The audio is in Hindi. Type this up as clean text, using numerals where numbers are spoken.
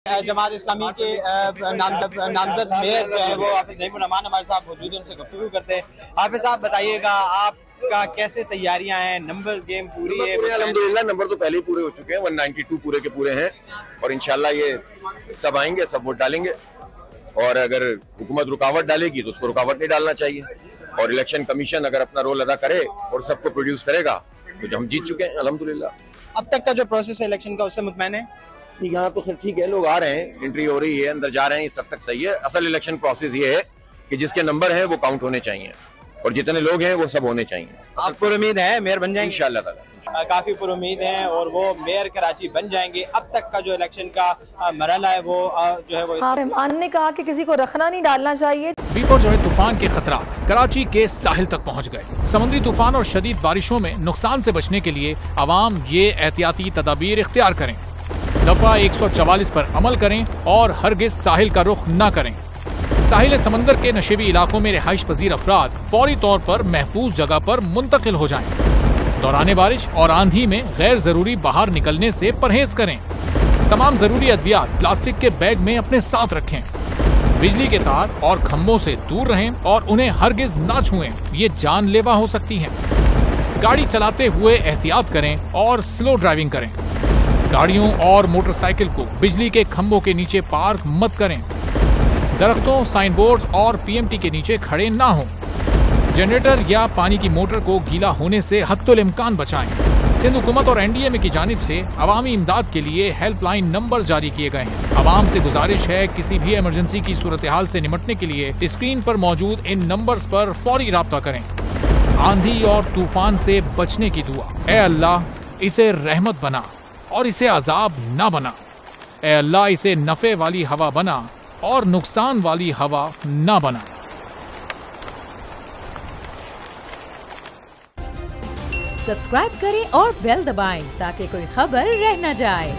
जमात इस्लामी के नामजद मेयर जो है वो हाफिज नईमुर रहमान हमारे साथ मौजूद है, उनसे गुफ्तगू करते हैं। हाफिज साहब बताइएगा, आपका कैसे तैयारियां हैं? नंबर गेम पूरी है? अल्हम्दुलिल्लाह नंबर तो पहले ही पूरे हो चुके हैं, 192 पूरे के पूरे हैं और इंशाल्लाह ये सब आएंगे, सब वोट डालेंगे। और अगर हुकूमत रुकावट डालेगी तो उसको रुकावट नहीं डालना चाहिए और इलेक्शन कमीशन अगर अपना रोल अदा करे और सबको प्रोड्यूस करेगा तो हम जीत चुके हैं अल्हम्दुलिल्लाह। अब तक का जो प्रोसेस है इलेक्शन का, उससे मुतमैन है? यहाँ तो खैर ठीक है, लोग आ रहे हैं, एंट्री हो रही है, अंदर जा रहे हैं, इस सब तक सही है। असल इलेक्शन प्रोसेस ये है कि जिसके नंबर है वो काउंट होने चाहिए और जितने लोग हैं वो सब होने चाहिए। आप पुरुमीद है मेयर बन जाएंगे? इंशाअल्लाह ताला काफी पुरुमीद हैं और वो मेयर कराची बन जाएंगे। अब तक का जो इलेक्शन का मरहला है वो जो है वो रहमान ने कहा कि किसी को रखना नहीं डालना चाहिए। बीपर जो है तूफान के खतरात कराची के साहिल तक पहुंच गए। समुद्री तूफान और शदीद बारिशों में नुकसान से बचने के लिए आवाम ये एहतियाती तदाबीर इख्तियार करें। दफा 144 पर अमल करें और हरगिज साहिल का रुख न करें। साहिल समंदर के नशेबी इलाकों में रिहाइश पजीर अफराद फौरी तौर पर महफूज जगह पर मुंतकिल हो जाएं। दौरान बारिश और आंधी में गैर जरूरी बाहर निकलने से परहेज करें। तमाम जरूरी अद्वियात प्लास्टिक के बैग में अपने साथ रखें। बिजली के तार और खंभों से दूर रहें और उन्हें हरगिज ना छुएं, ये जानलेवा हो सकती हैं। गाड़ी चलाते हुए एहतियात करें और स्लो ड्राइविंग करें। गाड़ियों और मोटरसाइकिल को बिजली के खंभों के नीचे पार्क मत करें। दरख्तों, साइन बोर्ड और पीएमटी के नीचे खड़े ना हों। जनरेटर या पानी की मोटर को गीला होने से हत्तुल इम्कान बचाएं। सिंध हुकूमत और एनडीएमए की जानिब से अवामी इमदाद के लिए हेल्पलाइन नंबर जारी किए गए हैं। आवाम से गुजारिश है, किसी भी इमरजेंसी की सूरत हाल से निपटने के लिए स्क्रीन पर मौजूद इन नंबर्स पर फौरी राब्ता करें। आंधी और तूफान से बचने की दुआ। ए अल्लाह, इसे रहमत बना और इसे अजाब ना बना। ए अल्लाह, इसे नफे वाली हवा बना और नुकसान वाली हवा ना बना। सब्सक्राइब करें और बेल दबाएं ताकि कोई खबर रह न जाए।